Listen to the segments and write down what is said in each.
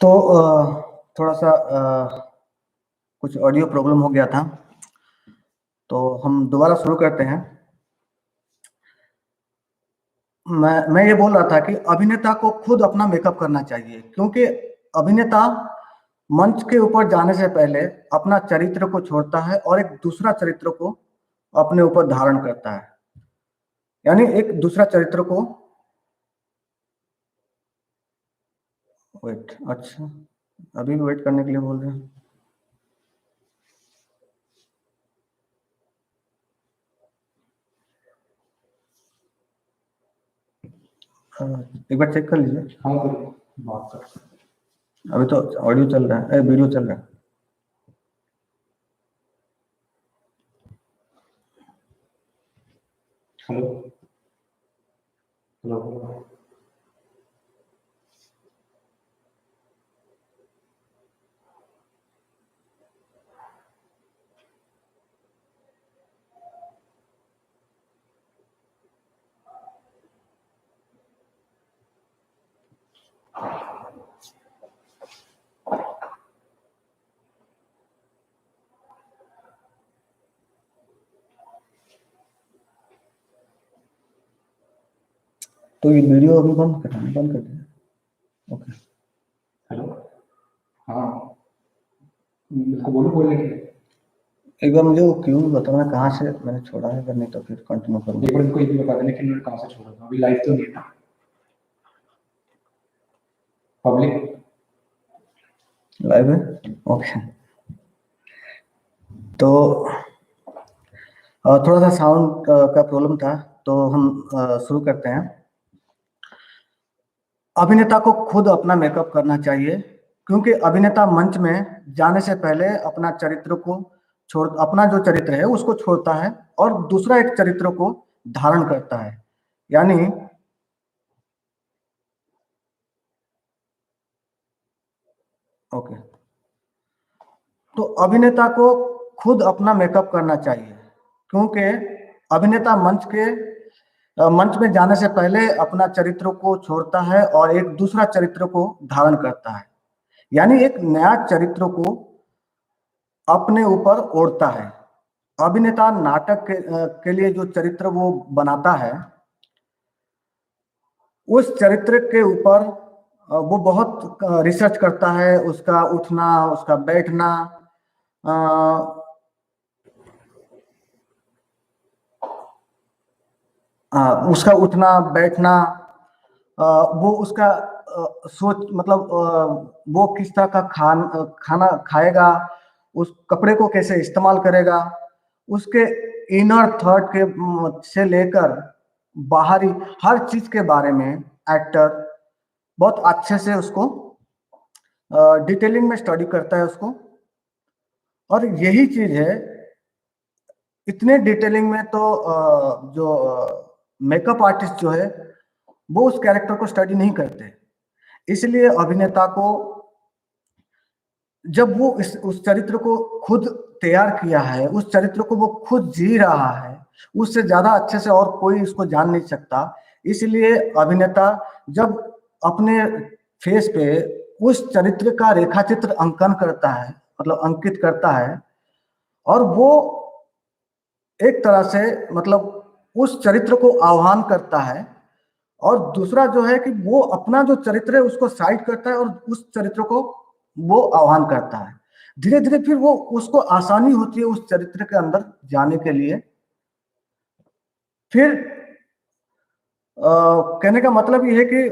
तो थोड़ा सा कुछ ऑडियो प्रॉब्लम हो गया था, तो हम दोबारा शुरू करते हैं। मैं ये बोल रहा था कि अभिनेता को खुद अपना मेकअप करना चाहिए, क्योंकि अभिनेता मंच के ऊपर जाने से पहले अपना चरित्र को छोड़ता है और एक दूसरा चरित्र को अपने ऊपर धारण करता है। यानी एक दूसरा चरित्र को वेट, अच्छा अभी भी वेट करने के लिए बोल रहे हैं। एक बार चेक कर लीजिए। हाँ बात कर। अभी तो ऑडियो चल रहा है, वीडियो चल रहा है। हेलो हेलो तो ये वीडियो अभी बंद कर दिया। ओके हेलो, हाँ इसको बोलो बोलने के लिए। एक बार मुझे वो क्यों बताना कहाँ से मैंने छोड़ा है, अगर नहीं तो फिर कंटिन्यू करूँगा। एक बार इनको ये भी बता देना कि इन्होंने कहाँ से छोड़ा था। अभी लाइव तो नहीं है ना पब्लिक? लाइव है, ओके। तो थोड़ा सा साउंड का प्रॉब्लम था, तो हम शुरू करते हैं। अभिनेता को खुद अपना मेकअप करना चाहिए, क्योंकि अभिनेता मंच में जाने से पहले अपना चरित्र को अपना जो चरित्र है उसको छोड़ता है और दूसरा एक चरित्र को धारण करता है। यानी ओके, तो अभिनेता को खुद अपना मेकअप करना चाहिए, क्योंकि अभिनेता मंच में जाने से पहले अपना चरित्र को छोड़ता है और एक दूसरा चरित्र को धारण करता है। यानी एक नया चरित्र को अपने ऊपर ओढ़ता है। अभिनेता नाटक के लिए जो चरित्र वो बनाता है, उस चरित्र के ऊपर वो बहुत रिसर्च करता है। उसका उठना, उसका बैठना, उसका उठना बैठना, वो उसका सोच, मतलब वो किस तरह का खाना खाएगा, उस कपड़े को कैसे इस्तेमाल करेगा, उसके इनर थॉट के से लेकर बाहरी हर चीज के बारे में एक्टर बहुत अच्छे से उसको डिटेलिंग में स्टडी करता है उसको। और यही चीज है, इतने डिटेलिंग में तो जो मेकअप आर्टिस्ट जो है वो उस कैरेक्टर को स्टडी नहीं करते। इसलिए अभिनेता को, जब वो उस चरित्र को खुद तैयार किया है, उस चरित्र को वो खुद जी रहा है, उससे ज्यादा अच्छे से और कोई इसको जान नहीं सकता। इसलिए अभिनेता जब अपने फेस पे उस चरित्र का रेखाचित्र अंकन करता है, मतलब अंकित करता है, और वो एक तरह से मतलब उस चरित्र को आह्वान करता है, और दूसरा जो है कि वो अपना जो चरित्र है उसको साइड करता है और उस चरित्र को वो आह्वान करता है। धीरे धीरे फिर वो उसको आसानी होती है उस चरित्र के अंदर जाने के लिए। फिर कहने का मतलब ये है कि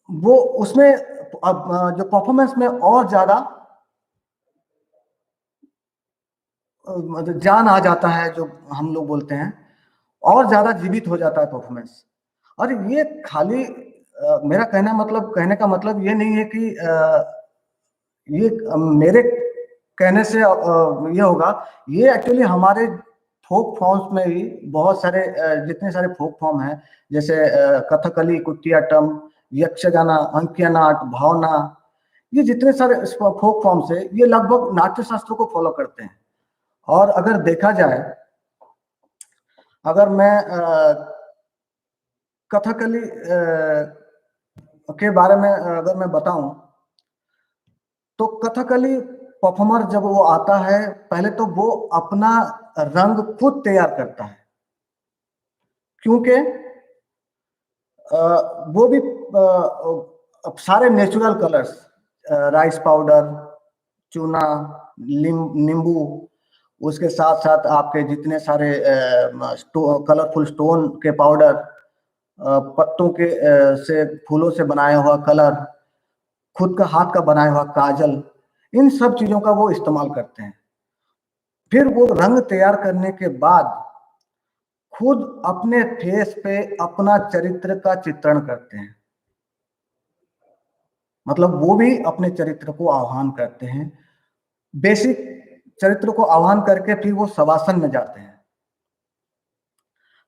वो उसमें जो परफॉर्मेंस में और ज्यादा जान आ जाता है, जो हम लोग बोलते हैं, और ज्यादा जीवित हो जाता है परफॉर्मेंस। और ये खाली मेरा कहने का मतलब ये नहीं है कि ये मेरे कहने से ये होगा। ये एक्चुअली हमारे फोक फॉर्म्स में भी बहुत सारे जितने सारे फोक फॉर्म हैं, जैसे कथकली, कुटियाट्टम, यक्षगाना, अंकिया नाट, भावना, ये जितने सारे फोक फॉर्म्स है ये लगभग नाट्य शास्त्र को फॉलो करते हैं। और अगर देखा जाए, अगर मैं कथकली के बारे में अगर मैं बताऊं तो कथकली परफॉर्मर जब वो आता है पहले तो वो अपना रंग खुद तैयार करता है, क्योंकि वो भी अब सारे नेचुरल कलर्स, राइस पाउडर, चूना, नींबू, उसके साथ साथ आपके जितने सारे कलरफुल स्टोन के पाउडर, पत्तों के से फूलों से बनाया हुआ कलर, खुद का हाथ का बनाया हुआ काजल, इन सब चीजों का वो इस्तेमाल करते हैं। फिर वो रंग तैयार करने के बाद खुद अपने फेस पे अपना चरित्र का चित्रण करते हैं, मतलब वो भी अपने चरित्र को आह्वान करते हैं। बेसिक चरित्र को आह्वान करके फिर वो शवासन में जाते हैं।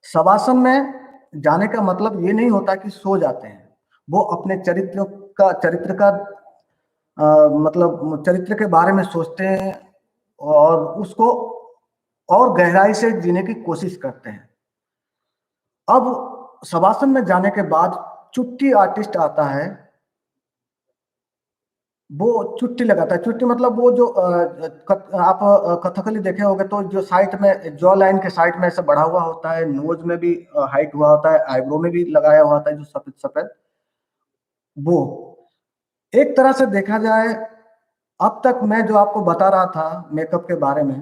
शवासन में जाने का मतलब ये नहीं होता कि सो जाते हैं, वो अपने चरित्र का मतलब चरित्र के बारे में सोचते हैं और उसको और गहराई से जीने की कोशिश करते हैं। अब शवासन में जाने के बाद चुट्टी आर्टिस्ट आता है, वो चुट्टी लगाता है। चुट्टी मतलब वो जो आप कथकली देखे होंगे तो जो साइड में जॉ लाइन के साइड में ऐसा बढ़ा हुआ होता है, नोज में भी हाइट हुआ होता है, आईब्रो में भी लगाया हुआ होता है जो सफेद सफेद, वो एक तरह से देखा जाए अब तक मैं जो आपको बता रहा था मेकअप के बारे में,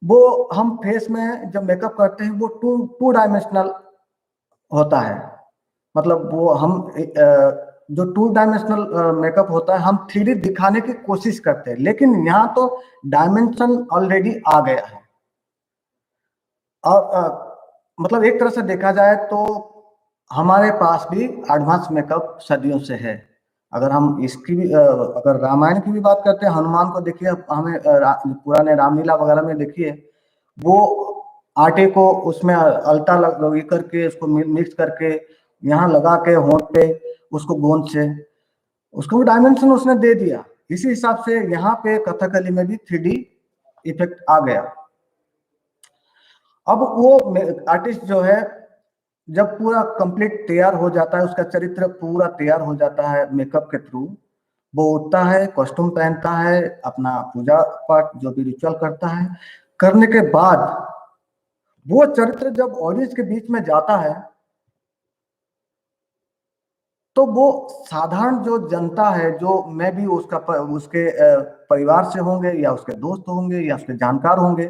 वो हम फेस में जब मेकअप करते हैं वो टू डायमेंशनल होता है। मतलब वो हम जो टू डायमेंशनल मेकअप होता है हम 3D दिखाने की कोशिश करते हैं, लेकिन यहाँ तो डायमेंशन ऑलरेडी आ गया है। और मतलब एक तरह से देखा जाए तो हमारे पास भी एडवांस मेकअप सदियों से है। अगर हम इसकी भी अगर रामायण की भी बात करते हैं, हनुमान को देखिए, हमें पुराने रामलीला वगैरह में देखिए, वो आटे को उसमें अलता लग करके उसको मिक्स करके यहाँ लगा के होंठ पे उसको गोंद से उसको डायमेंशन उसने दे दिया। इसी हिसाब से यहाँ पे कथकली में भी 3D इफेक्ट आ गया। अब वो आर्टिस्ट जो है जब पूरा कंप्लीट तैयार हो जाता है, उसका चरित्र पूरा तैयार हो जाता है मेकअप के थ्रू, वो उठता है, कॉस्ट्यूम पहनता है, अपना पूजा पाठ जो भी रिचुअल करता है, करने के बाद वो चरित्र जब ऑडियंस के बीच में जाता है तो वो साधारण जो जनता है, जो मैं भी उसके परिवार से होंगे या उसके दोस्त होंगे या उसके जानकार होंगे,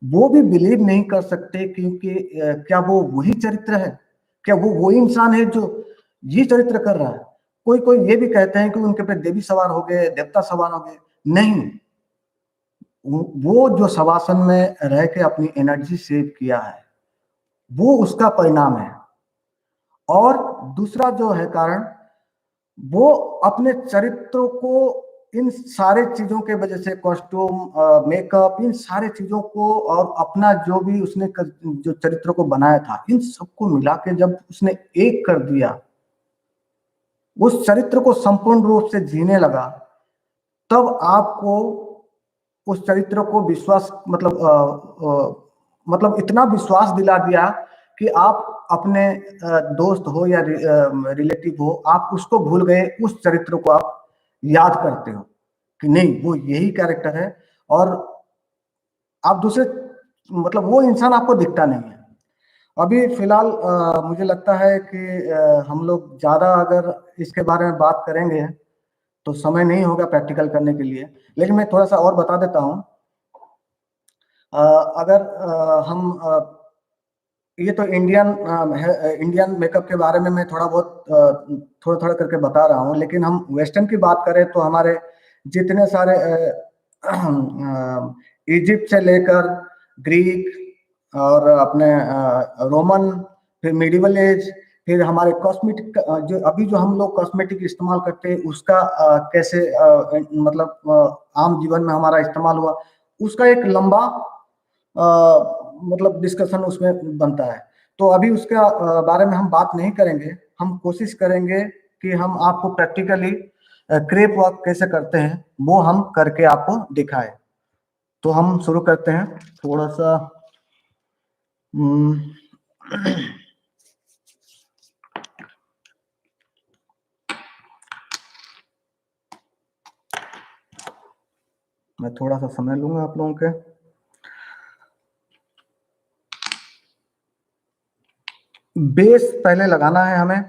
वो भी बिलीव नहीं कर सकते क्योंकि क्या वो वही चरित्र है, क्या वो वही इंसान है जो ये चरित्र कर रहा है। कोई कोई ये भी कहते हैं कि उनके पे देवी सवार हो गए, देवता सवार हो गए। नहीं, वो जो शवासन में रह के अपनी एनर्जी सेव किया है वो उसका परिणाम है। और दूसरा जो है कारण, वो अपने चरित्रों को इन सारे चीजों के वजह से, कॉस्ट्यूम, मेकअप, इन सारे चीजों को और अपना जो भी उसने जो चरित्र को बनाया था, इन सबको मिला के जब उसने एक कर दिया, उस चरित्र को संपूर्ण रूप से जीने लगा, तब आपको उस चरित्र को विश्वास मतलब इतना विश्वास दिला दिया कि आप अपने दोस्त हो या रिलेटिव हो, आप उसको भूल गए, उस चरित्र को आप याद करते हो कि नहीं वो यही कैरेक्टर है, और आप दूसरे मतलब वो इंसान आपको दिखता नहीं है। अभी फिलहाल मुझे लगता है कि हम लोग ज्यादा अगर इसके बारे में बात करेंगे तो समय नहीं होगा प्रैक्टिकल करने के लिए, लेकिन मैं थोड़ा सा और बता देता हूँ। अगर हम ये तो इंडियन मेकअप के बारे में मैं थोड़ा बहुत थोड़ा थोड़ा करके बता रहा हूँ, लेकिन हम वेस्टर्न की बात करें तो हमारे जितने सारे इजिप्ट से लेकर ग्रीक और अपने रोमन, फिर मिडिवल एज, फिर हमारे कॉस्मेटिक जो अभी जो हम लोग कॉस्मेटिक इस्तेमाल करते हैं उसका कैसे मतलब आम जीवन में हमारा इस्तेमाल हुआ, उसका एक लंबा मतलब डिस्कशन उसमें बनता है। तो अभी उसका बारे में हम बात नहीं करेंगे, हम कोशिश करेंगे कि हम आपको प्रैक्टिकली क्रेप वर्क कैसे करते हैं वो हम करके आपको दिखाएं। तो हम शुरू करते हैं थोड़ा सा। मैं थोड़ा सा समय लूंगा आप लोगों के। बेस पहले लगाना है हमें।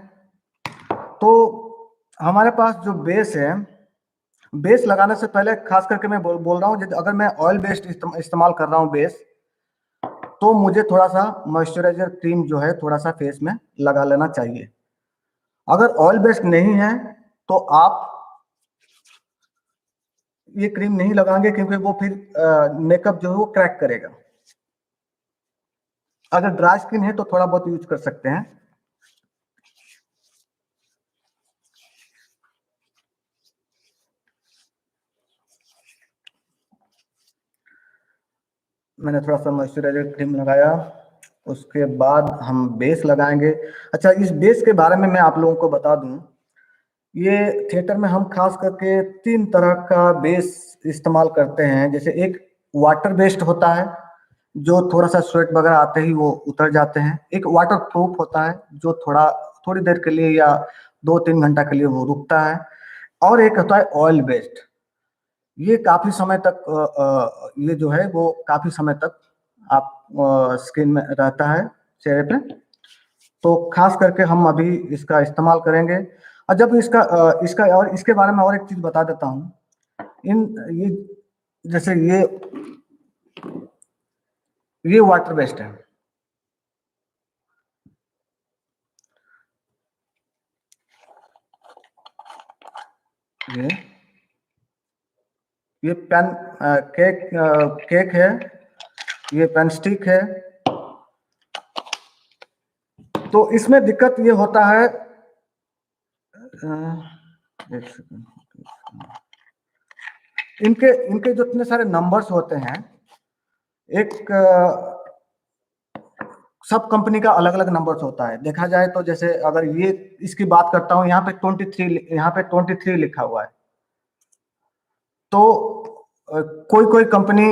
तो हमारे पास जो बेस है, बेस लगाने से पहले खास करके मैं बोल रहा हूँ, अगर मैं ऑयल बेस्ड इस्तेमाल कर रहा हूँ बेस, तो मुझे थोड़ा सा मॉइस्चराइजर क्रीम जो है थोड़ा सा फेस में लगा लेना चाहिए। अगर ऑयल बेस्ड नहीं है तो आप ये क्रीम नहीं लगाएंगे, क्योंकि वो फिर मेकअप जो है वो क्रैक करेगा। अगर ड्राई स्किन है तो थोड़ा बहुत यूज कर सकते हैं। मैंने थोड़ा सा मॉइस्चराइजर क्रीम लगाया, उसके बाद हम बेस लगाएंगे। अच्छा, इस बेस के बारे में मैं आप लोगों को बता दूं, ये थिएटर में हम खास करके 3 तरह का बेस इस्तेमाल करते हैं। जैसे एक वाटर बेस्ड होता है, जो थोड़ा सा स्वेट वगैरह आते ही वो उतर जाते हैं। एक वाटर प्रूफ होता है, जो थोड़ी देर के लिए या 2-3 घंटा के लिए वो रुकता है। और एक होता है ऑयल बेस्ड, ये काफी समय तक ये जो है वो काफी समय तक आप स्किन में रहता है, चेहरे पे। तो खास करके हम अभी इसका इस्तेमाल करेंगे। और जब इसका और इसके बारे में और एक चीज बता देता हूँ। इन ये जैसे ये वाटर बेस्ड है। ये ये पेन केक है, ये पेन स्टिक है। तो इसमें दिक्कत ये होता है, एक सेकंड, इनके इनके जो इतने सारे नंबर्स होते हैं, एक सब कंपनी का अलग अलग नंबर्स होता है। देखा जाए तो जैसे अगर ये इसकी बात करता हूँ, यहाँ पे 23 लिखा हुआ है। तो कोई कोई कंपनी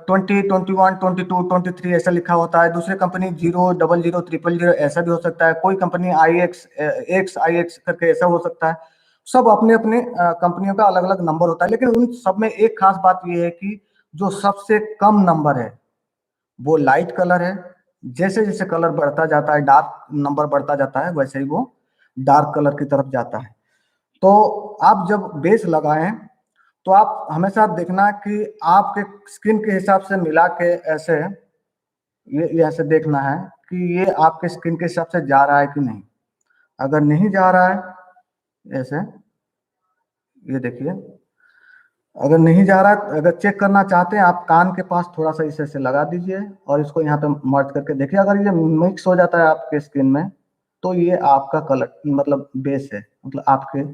20, 21, 22, 23 ऐसा लिखा होता है। दूसरे कंपनी 0, 00, 000 ऐसा भी हो सकता है। कोई कंपनी IX करके ऐसा हो सकता है। सब अपने अपने कंपनियों का अलग अलग नंबर होता है। लेकिन उन सब में एक खास बात यह है कि जो सबसे कम नंबर है वो लाइट कलर है। जैसे जैसे कलर बढ़ता जाता है, डार्क नंबर बढ़ता जाता है, वैसे ही वो डार्क कलर की तरफ जाता है। तो आप जब बेस लगाएं तो आप हमेशा देखना कि आपके स्किन के हिसाब से मिला के ऐसे ये ऐसे देखना है कि ये आपके स्किन के हिसाब से जा रहा है कि नहीं। अगर नहीं जा रहा है ऐसे, ये देखिए, अगर नहीं जा रहा है, अगर चेक करना चाहते हैं, आप कान के पास थोड़ा सा इसे लगा दीजिए और इसको यहाँ पे मर्ज करके देखिए। अगर ये मिक्स हो जाता है आपके स्किन में, तो ये आपका कलर मतलब बेस है, मतलब आपके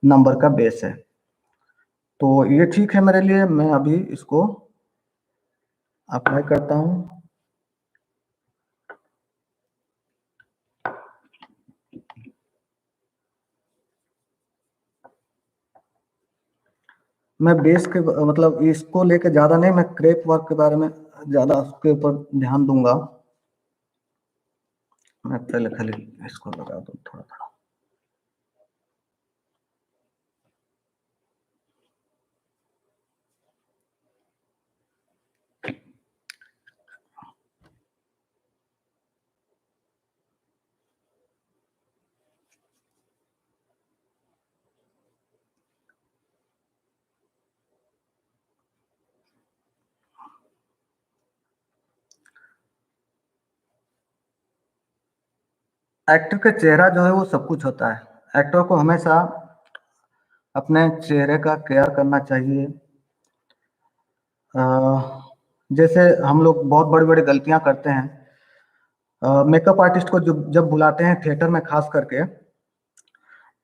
नंबर का बेस है। तो ये ठीक है मेरे लिए। मैं अभी इसको अप्लाई करता हूँ। मैं बेस के मतलब इसको लेके ज्यादा नहीं, मैं क्रेप वर्क के बारे में ज्यादा उसके ऊपर ध्यान दूंगा। मैं पहले खाली इसको लगा दूं थोड़ा थोड़ा। एक्टर का चेहरा जो है वो सब कुछ होता है। एक्टर को हमेशा अपने चेहरे का केयर करना चाहिए। जैसे हम लोग बहुत बड़ी बड़ी गलतियां करते हैं। मेकअप आर्टिस्ट को जब बुलाते हैं थिएटर में खास करके,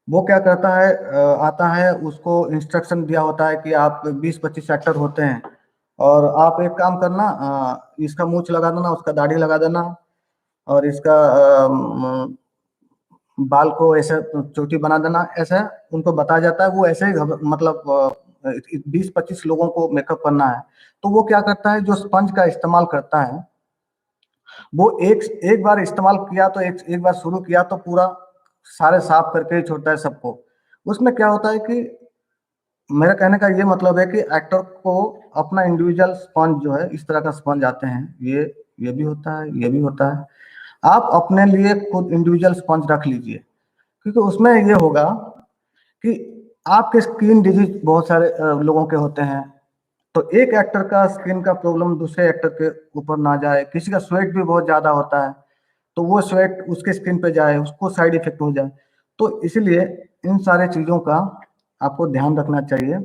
वो क्या करता है, आता है, उसको इंस्ट्रक्शन दिया होता है कि आप 20-25 एक्टर होते हैं और आप एक काम करना, इसका मूंछ लगा देना, उसका दाढ़ी लगा देना और इसका बाल को ऐसे चोटी बना देना। ऐसा उनको बताया जाता है। वो ऐसे ही मतलब 20-25 लोगों को मेकअप करना है। तो वो क्या करता है, जो स्पंज का इस्तेमाल करता है, वो एक बार इस्तेमाल किया तो एक बार शुरू किया तो पूरा सारे साफ करके ही छोड़ता है सबको। उसमें क्या होता है कि मेरा कहने का ये मतलब है कि एक्टर को अपना इंडिविजुअल स्पंज जो है, इस तरह का स्पंज आते हैं, ये भी होता है, ये भी होता है। आप अपने लिए खुद इंडिविजुअल स्पंज रख लीजिए, क्योंकि उसमें ये होगा कि आपके स्किन डिजीज बहुत सारे लोगों के होते हैं, तो एक एक्टर का स्किन का प्रॉब्लम दूसरे एक्टर के ऊपर ना जाए। किसी का स्वेट भी बहुत ज्यादा होता है, तो वो स्वेट उसके स्किन पे जाए, उसको साइड इफेक्ट हो जाए। तो इसलिए इन सारे चीजों का आपको ध्यान रखना चाहिए।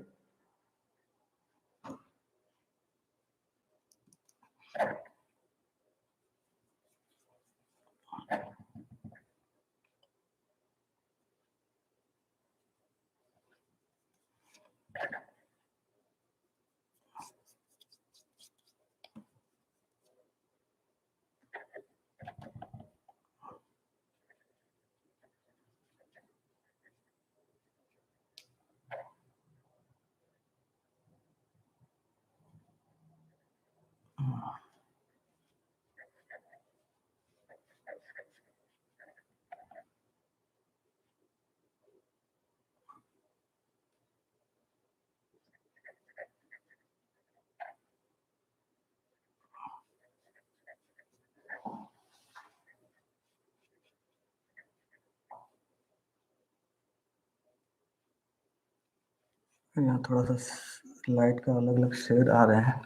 यहाँ थोड़ा सा लाइट का अलग अलग शेड आ रहे हैं।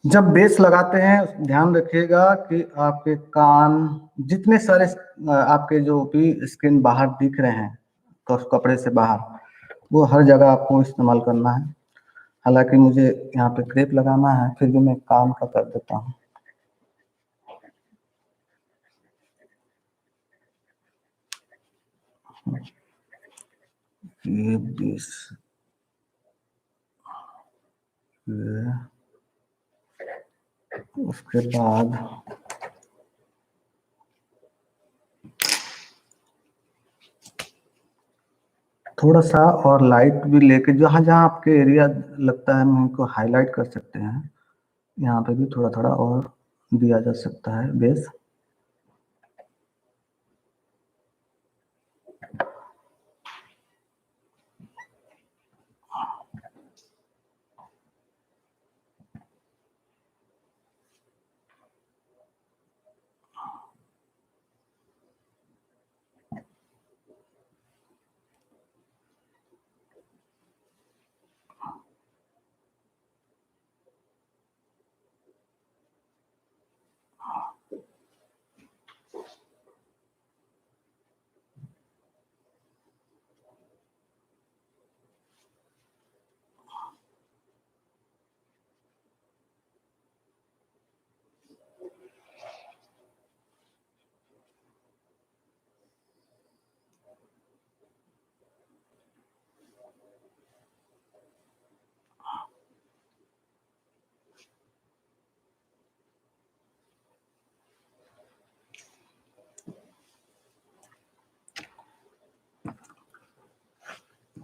जब बेस लगाते हैं, ध्यान रखिएगा कि आपके कान, जितने सारे आपके जो भी स्किन बाहर दिख रहे हैं कपड़े से बाहर, वो हर जगह आपको इस्तेमाल करना है। हालांकि मुझे यहाँ पे क्रेप लगाना है, फिर भी मैं कान का कर देता हूँ। ये बेस, ये, उसके बाद थोड़ा सा और लाइट भी लेके जहाँ जहाँ आपके एरिया लगता है हम इनको हाईलाइट कर सकते हैं, यहाँ पे भी थोड़ा थोड़ा और दिया जा सकता है बेस।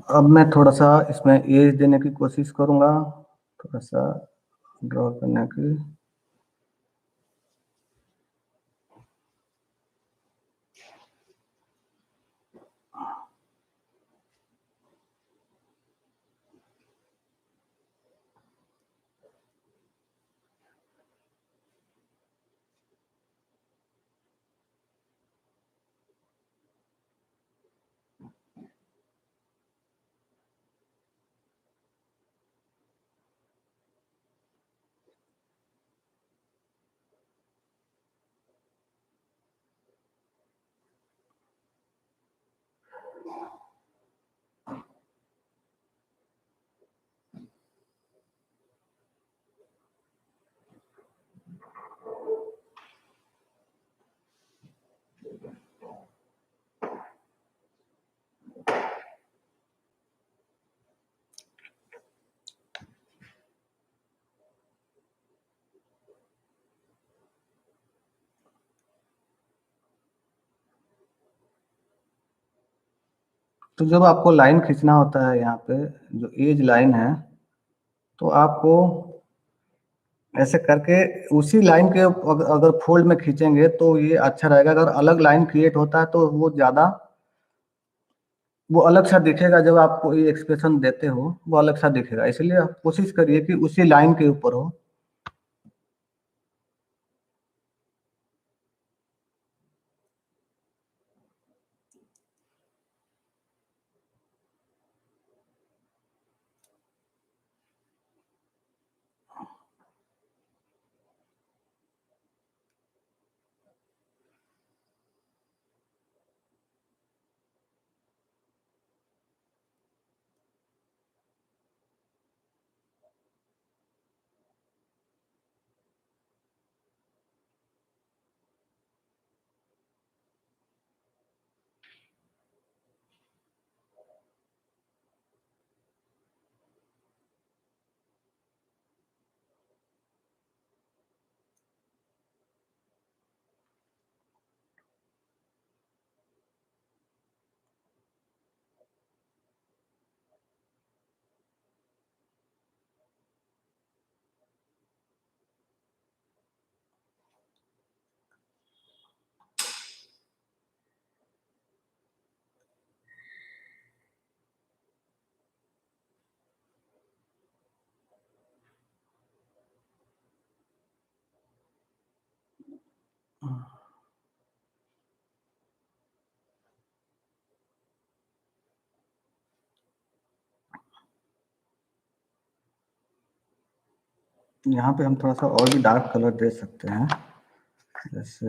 अब मैं थोड़ा सा इसमें एज देने की कोशिश करूंगा, थोड़ा सा ड्रॉ करने की। तो जब आपको लाइन खींचना होता है यहाँ पे जो एज लाइन है, तो आपको ऐसे करके उसी लाइन के अगर फोल्ड में खींचेंगे तो ये अच्छा रहेगा। अगर अलग लाइन क्रिएट होता है तो वो अलग सा दिखेगा। जब आप कोई एक्सप्रेशन देते हो वो अलग सा दिखेगा, इसलिए आप कोशिश करिए कि उसी लाइन के ऊपर हो। यहाँ पे हम थोड़ा सा और भी डार्क कलर दे सकते हैं, जैसे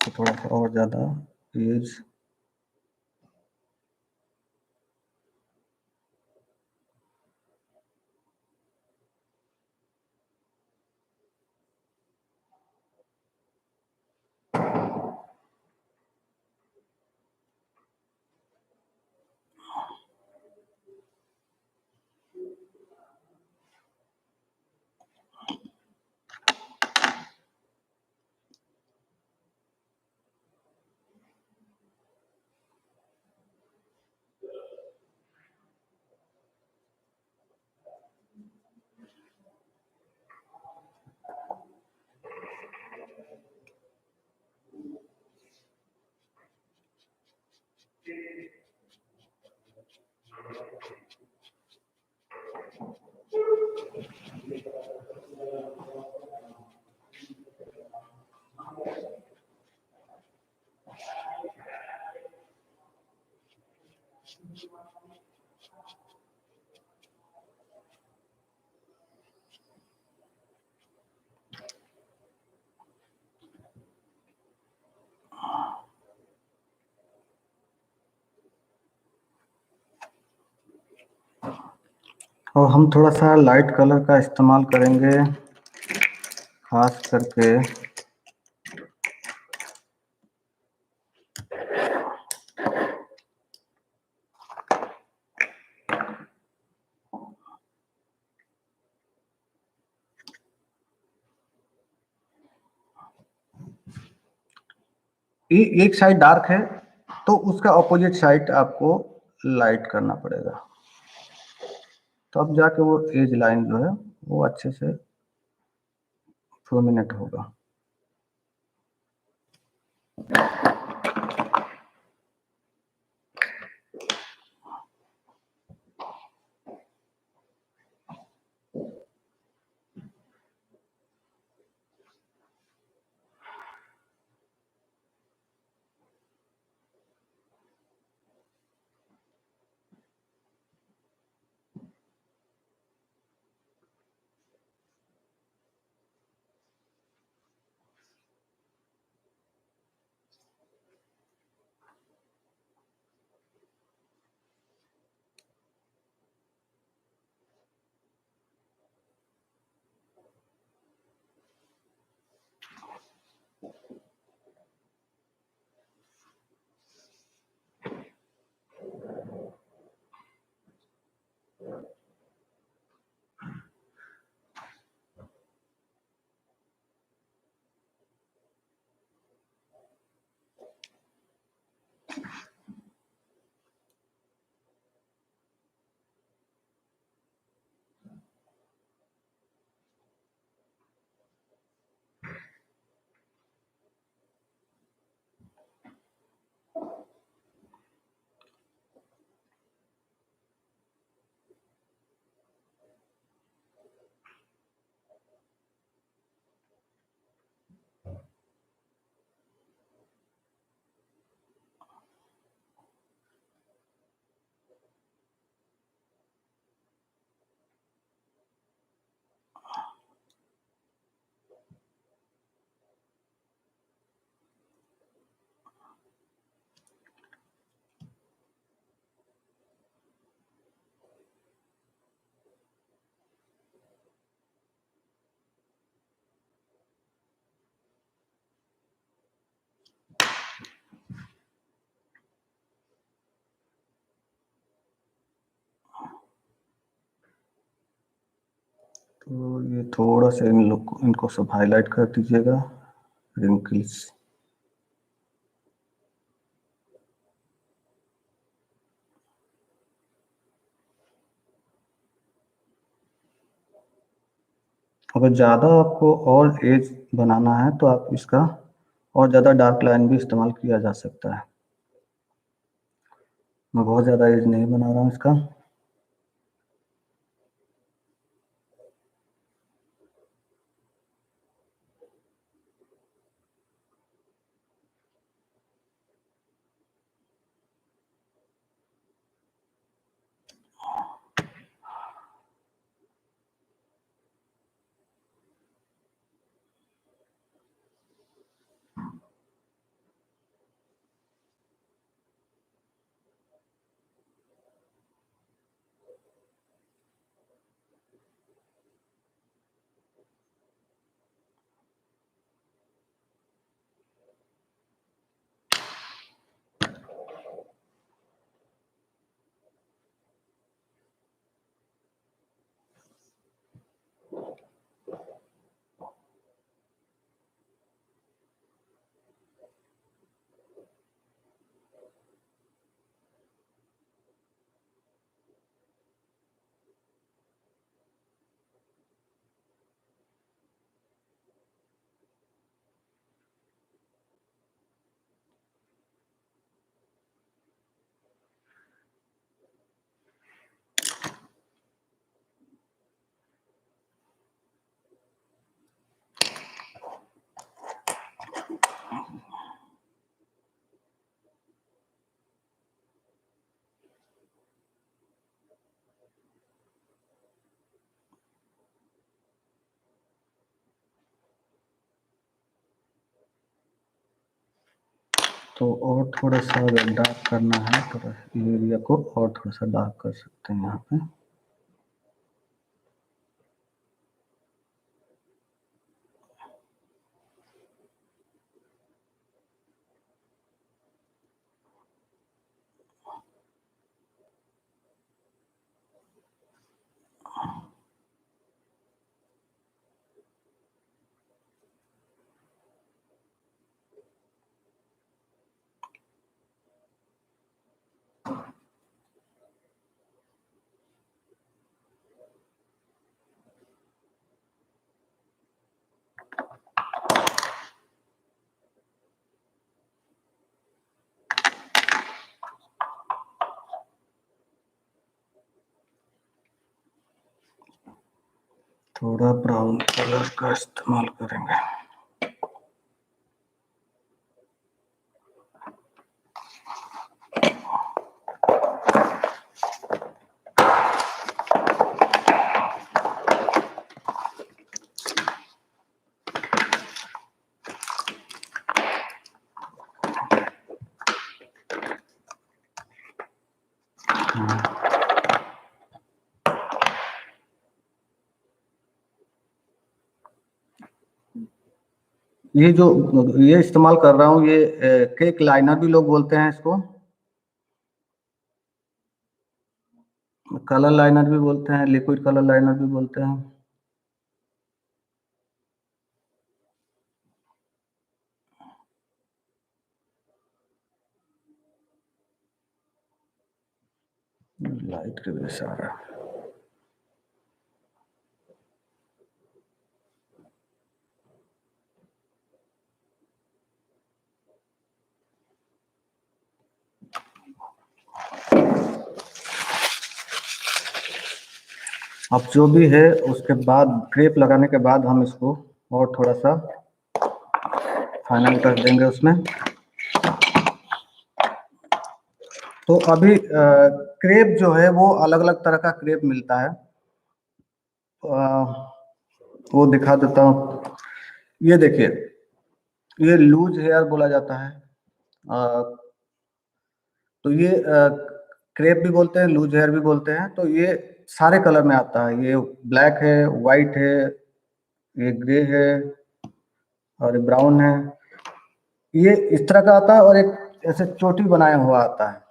तो थोड़ा सा और ज़्यादा एज और हम थोड़ा सा लाइट कलर का इस्तेमाल करेंगे, खास करके एक साइड डार्क है तो उसका ऑपोजिट साइड आपको लाइट करना पड़ेगा, तब जाके वो एज लाइन जो है वो अच्छे से प्रोमिनेंट होगा। तो ये थोड़ा सा इन लोग को इनको सब हाईलाइट कर दीजिएगा, रिंकल्स। अगर ज़्यादा आपको और एज बनाना है तो आप इसका और ज़्यादा डार्क लाइन भी इस्तेमाल किया जा सकता है। मैं बहुत ज़्यादा एज नहीं बना रहा हूँ इसका। तो और थोड़ा सा अगर डार्क करना है तो ये एरिया को और थोड़ा सा डार्क कर सकते हैं यहाँ पे। थोड़ा ब्राउन कलर का इस्तेमाल करेंगे। ये जो ये इस्तेमाल कर रहा हूँ, ये केक लाइनर भी लोग बोलते हैं इसको, कलर लाइनर भी बोलते हैं, लिक्विड कलर लाइनर भी बोलते हैं। लाइट के वजह से आ रहा है। अब जो भी है उसके बाद क्रेप लगाने के बाद हम इसको और थोड़ा सा फाइनल कर देंगे उसमें। तो अभी क्रेप जो है वो अलग अलग तरह का क्रेप मिलता है, वो दिखा देता हूँ। ये देखिए, ये लूज हेयर बोला जाता है। तो ये क्रेप भी बोलते हैं, लूज हेयर भी बोलते हैं। तो ये सारे कलर में आता है, ये ब्लैक है, वाइट है, ये ग्रे है और ब्राउन है। ये इस तरह का आता है और एक ऐसे चोटी बनाया हुआ आता है।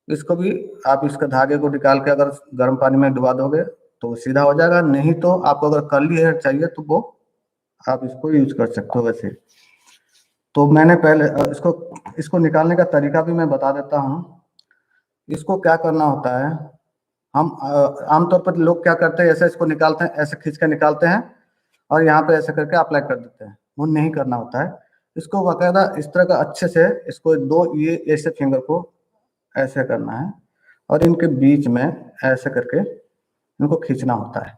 इसको भी आप इसका धागे को निकाल के अगर गर्म पानी में डुबा दोगे तो सीधा हो जाएगा। नहीं तो आपको अगर कर्ली हेयर चाहिए तो वो आप इसको यूज कर सकते हो वैसे। तो मैंने पहले इसको इसको निकालने का तरीका भी मैं बता देता हूँ। इसको क्या करना होता है, हम आमतौर पर लोग क्या करते हैं, ऐसे इसको निकालते हैं, ऐसे खींच के निकालते हैं और यहाँ पे ऐसे करके अप्लाई कर देते हैं। वो नहीं करना होता है। इसको बाकायदा इस तरह का अच्छे से इसको दो ये ऐसे फिंगर को ऐसे करना है और इनके बीच में ऐसे करके इनको खींचना होता है।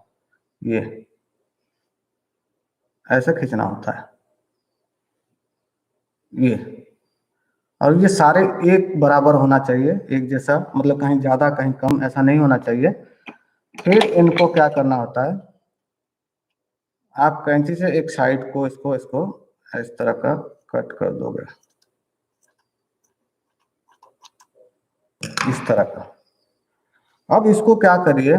ये ऐसे खींचना होता है ये। और ये सारे एक बराबर होना चाहिए, एक जैसा, मतलब कहीं ज्यादा कहीं कम ऐसा नहीं होना चाहिए। फिर इनको क्या करना होता है, आप कैंची से एक साइड को इसको इसको इस तरह का कट कर दोगे, इस तरह का। अब इसको क्या करिए,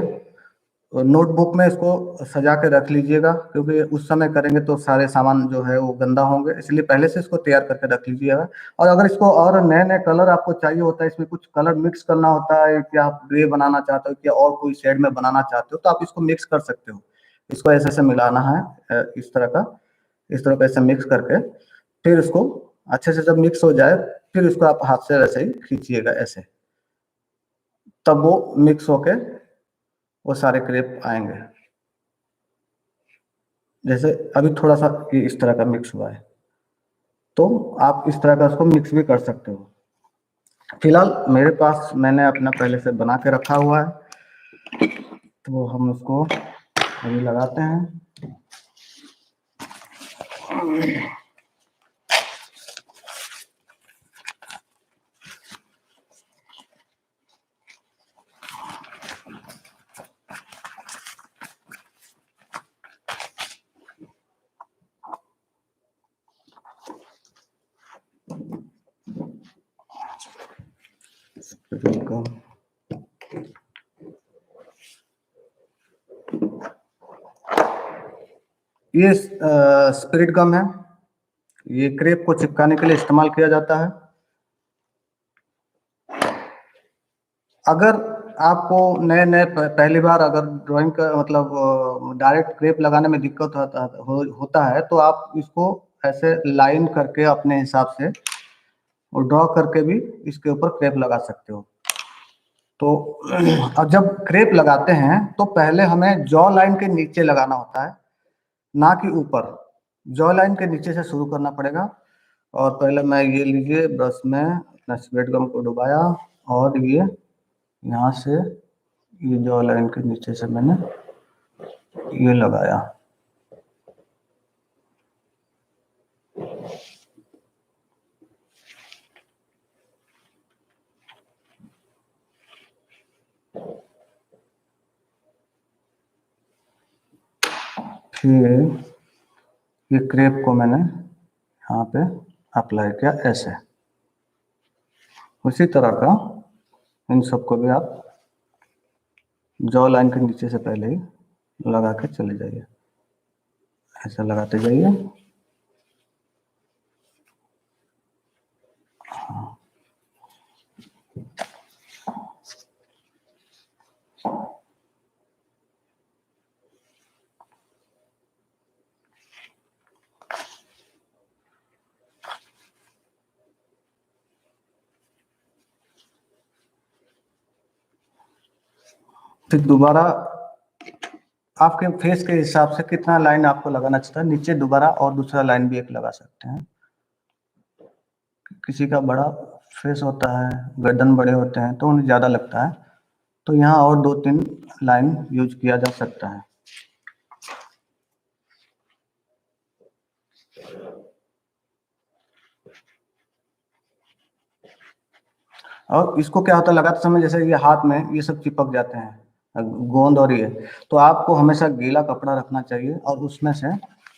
नोटबुक में इसको सजा के रख लीजिएगा, क्योंकि उस समय करेंगे तो सारे सामान जो है वो गंदा होंगे, इसलिए पहले से इसको तैयार करके रख लीजिएगा। और अगर इसको और नए नए कलर आपको चाहिए होता है, इसमें कुछ कलर मिक्स करना होता है, कि आप ग्रे बनाना चाहते हो, कि और कोई शेड में बनाना चाहते हो, तो आप इसको मिक्स कर सकते हो। इसको ऐसे ऐसे मिलाना है, इस तरह का, इस तरह का ऐसे मिक्स करके फिर इसको अच्छे से जब मिक्स हो जाए, फिर इसको आप हाथ से वैसे ही खींचिएगा ऐसे, तब वो मिक्स होके वो सारे क्रेप आएंगे। जैसे अभी थोड़ा सा ये इस तरह का मिक्स हुआ है, तो आप इस तरह का उसको मिक्स भी कर सकते हो। फिलहाल मेरे पास मैंने अपना पहले से बना के रखा हुआ है, तो हम उसको अभी लगाते हैं। ये स्पिरिट गम है, ये क्रेप को चिपकाने के लिए इस्तेमाल किया जाता है। अगर आपको नए नए पहली बार अगर ड्राइंग का मतलब डायरेक्ट क्रेप लगाने में दिक्कत होता है, तो आप इसको ऐसे लाइन करके अपने हिसाब से और ड्रॉ करके भी इसके ऊपर क्रेप लगा सकते हो। तो अब जब क्रेप लगाते हैं तो पहले हमें जॉ लाइन के नीचे लगाना होता है, ना कि ऊपर। जॉ लाइन के नीचे से शुरू करना पड़ेगा। और पहले मैं ये लीजिए ब्रश में अपना स्प्रेड गम को डुबाया, और ये यहाँ से ये जॉ लाइन के नीचे से मैंने ये लगाया। फिर ये क्रेप को मैंने यहाँ पे अप्लाई किया ऐसे। उसी तरह का इन सबको भी आप जॉ लाइन के नीचे से पहले ही लगा के चले जाइए, ऐसा लगाते जाइए। फिर दोबारा आपके फेस के हिसाब से कितना लाइन आपको लगाना चाहता है, नीचे दोबारा और दूसरा लाइन भी एक लगा सकते हैं। किसी का बड़ा फेस होता है, गर्दन बड़े होते हैं, तो उन्हें ज़्यादा लगता है, तो यहाँ और 2-3 लाइन यूज किया जा सकता है। और इसको क्या होता है, लगाते समय जैसे ये हाथ में ये सब चिपक जाते हैं गोंद और ये, तो आपको हमेशा गीला कपड़ा रखना चाहिए और उसमें से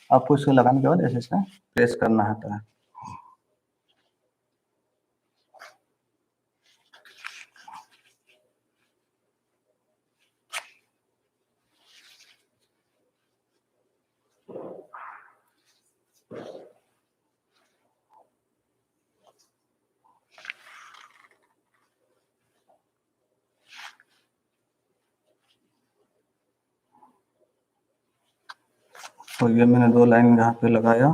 आपको इसको लगाने के बाद ऐसे ऐसे प्रेस करना होता है। तो ये मैंने 2 लाइन यहाँ पे लगाया,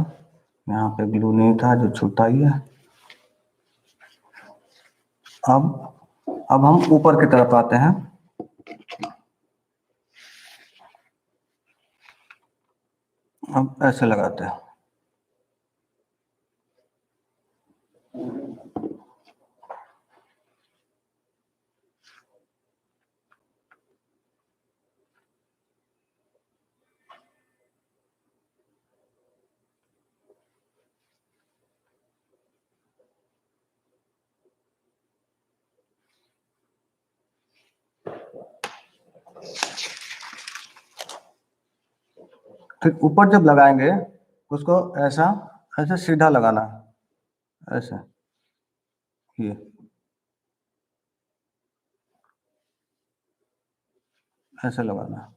यहाँ पे ग्लू नहीं था जो छूटा ही है। अब हम ऊपर की तरफ आते हैं। अब ऐसे लगाते हैं। फिर ऊपर जब लगाएंगे उसको ऐसा ऐसे सीधा लगाना है, ऐसे ये ऐसे लगाना है।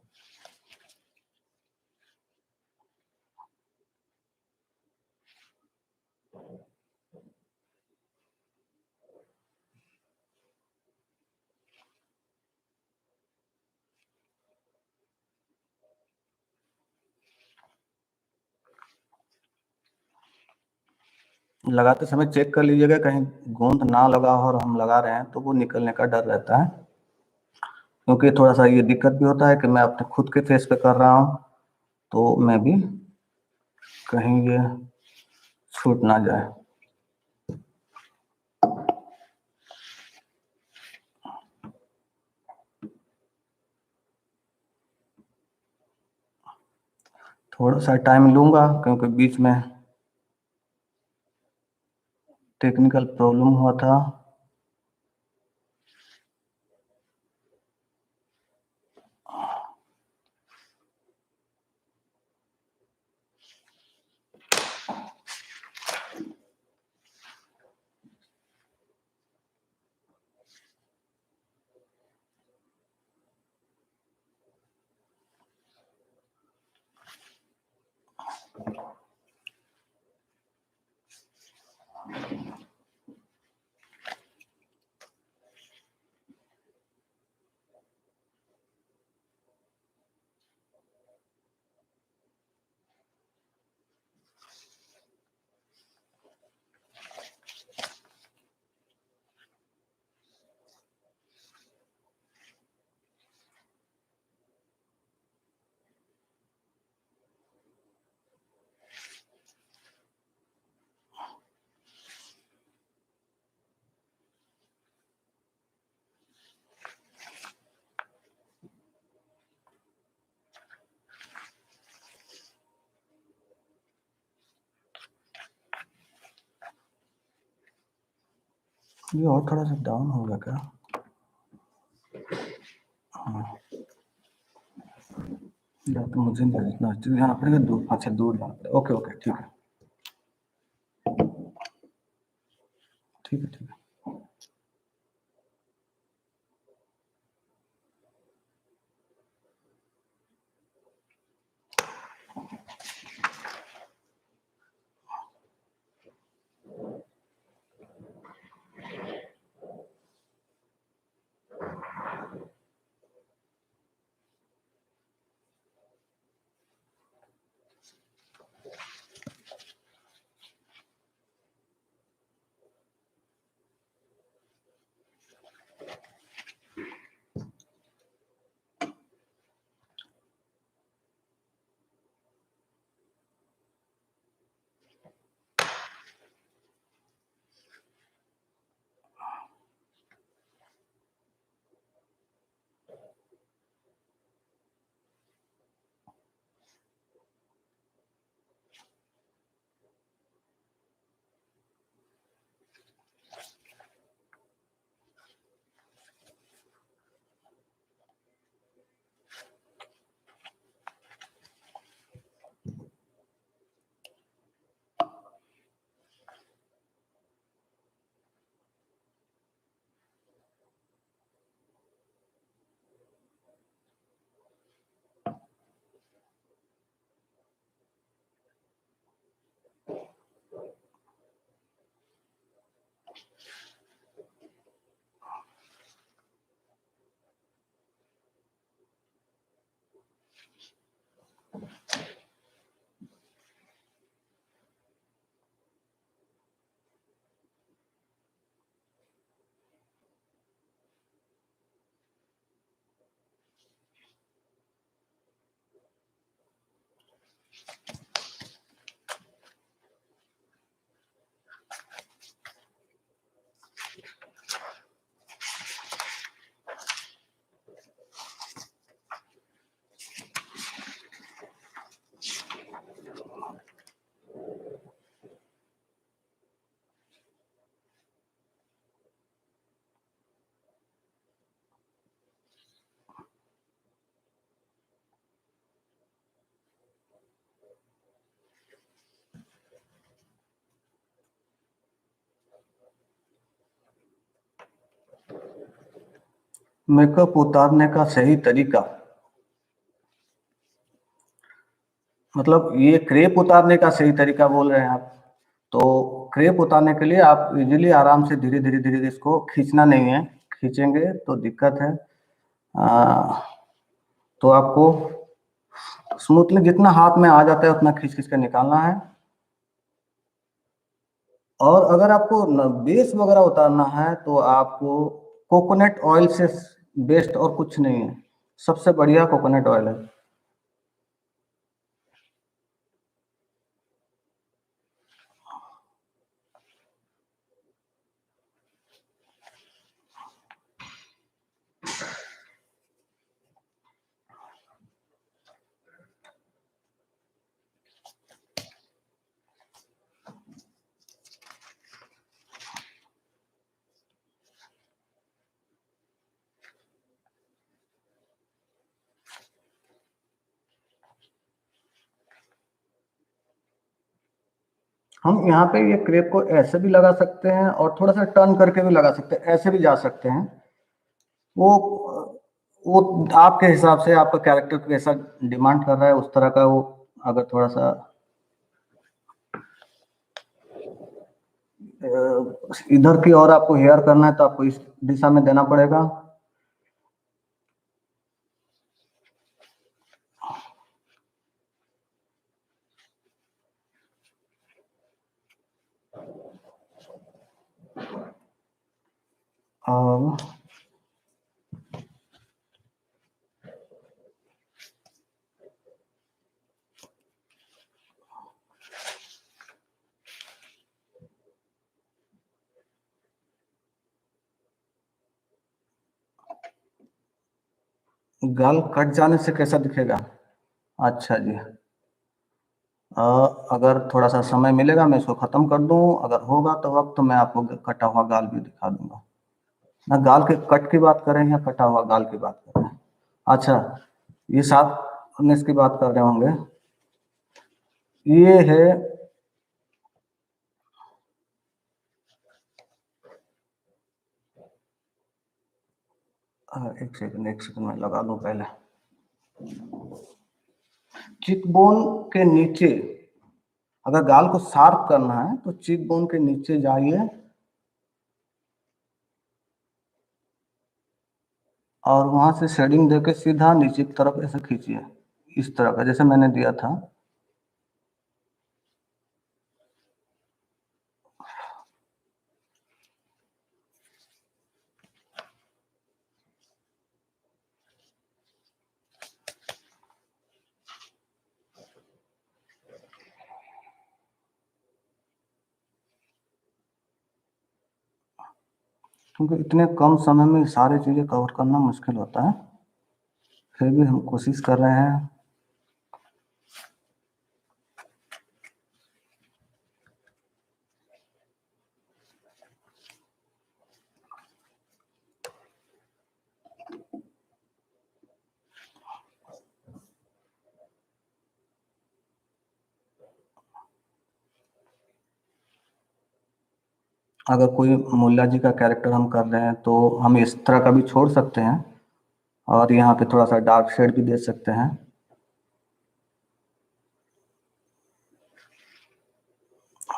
लगाते समय चेक कर लीजिएगा कहीं गोंद ना लगा हो और हम लगा रहे हैं तो वो निकलने का डर रहता है, क्योंकि थोड़ा सा ये दिक्कत भी होता है कि मैं अपने खुद के फेस पे कर रहा हूँ तो मैं भी कहीं ये छूट ना जाए। थोड़ा सा टाइम लूंगा क्योंकि बीच में टेक्निकल प्रॉब्लम हुआ था। ये और थोड़ा सा डाउन होगा क्या? हाँ, या तो मुझे नजदीक जाना पड़ेगा, दूर, अच्छा दूर जाना पड़ेगा। ओके ओके ठीक है, ठीक है, ठीक है। मेकअप उतारने का सही तरीका, मतलब ये क्रेप उतारने का सही तरीका बोल रहे हैं आप। तो क्रेप उतारने के लिए आप इजीली आराम से धीरे धीरे धीरे इसको खींचना नहीं है, खींचेंगे तो दिक्कत है। तो आपको स्मूथली जितना हाथ में आ जाता है उतना खींच खींच कर निकालना है। और अगर आपको बेस वगैरह उतारना है तो आपको कोकोनट ऑयल से बेस्ट और कुछ नहीं है, सबसे बढ़िया कोकोनट ऑयल है। हम यहाँ पे ये क्रेप को ऐसे भी लगा सकते हैं और थोड़ा सा टर्न करके भी लगा सकते हैं, ऐसे भी जा सकते हैं। वो वो आपके हिसाब से आपका कैरेक्टर कैसा डिमांड कर रहा है उस तरह का वो, अगर थोड़ा सा इधर की ओर आपको हेयर करना है तो आपको इस दिशा में देना पड़ेगा। और गाल कट जाने से कैसा दिखेगा? अच्छा जी। अ, अगर थोड़ा सा समय मिलेगा मैं इसको खत्म कर दूं, अगर होगा तो वक्त तो मैं आपको कटा हुआ गाल भी दिखा दूंगा। ना गाल के कट की बात करें या कटा हुआ गाल की बात करें? अच्छा, ये 7 19 की बात कर रहे होंगे। ये है, एक सेकंड में लगा लूं पहले। चिकबोन के नीचे, अगर गाल को शार्प करना है तो चिकबोन के नीचे जाइए और वहां से शेडिंग देके सीधा नीचे की तरफ ऐसे खींचिए, इस तरह का जैसे मैंने दिया था। क्योंकि इतने कम समय में सारी चीजें कवर करना मुश्किल होता है, फिर भी हम कोशिश कर रहे हैं। अगर कोई मुल्ला जी का कैरेक्टर हम कर रहे हैं तो हम इस तरह का भी छोड़ सकते हैं और यहाँ पे थोड़ा सा डार्क शेड भी दे सकते हैं।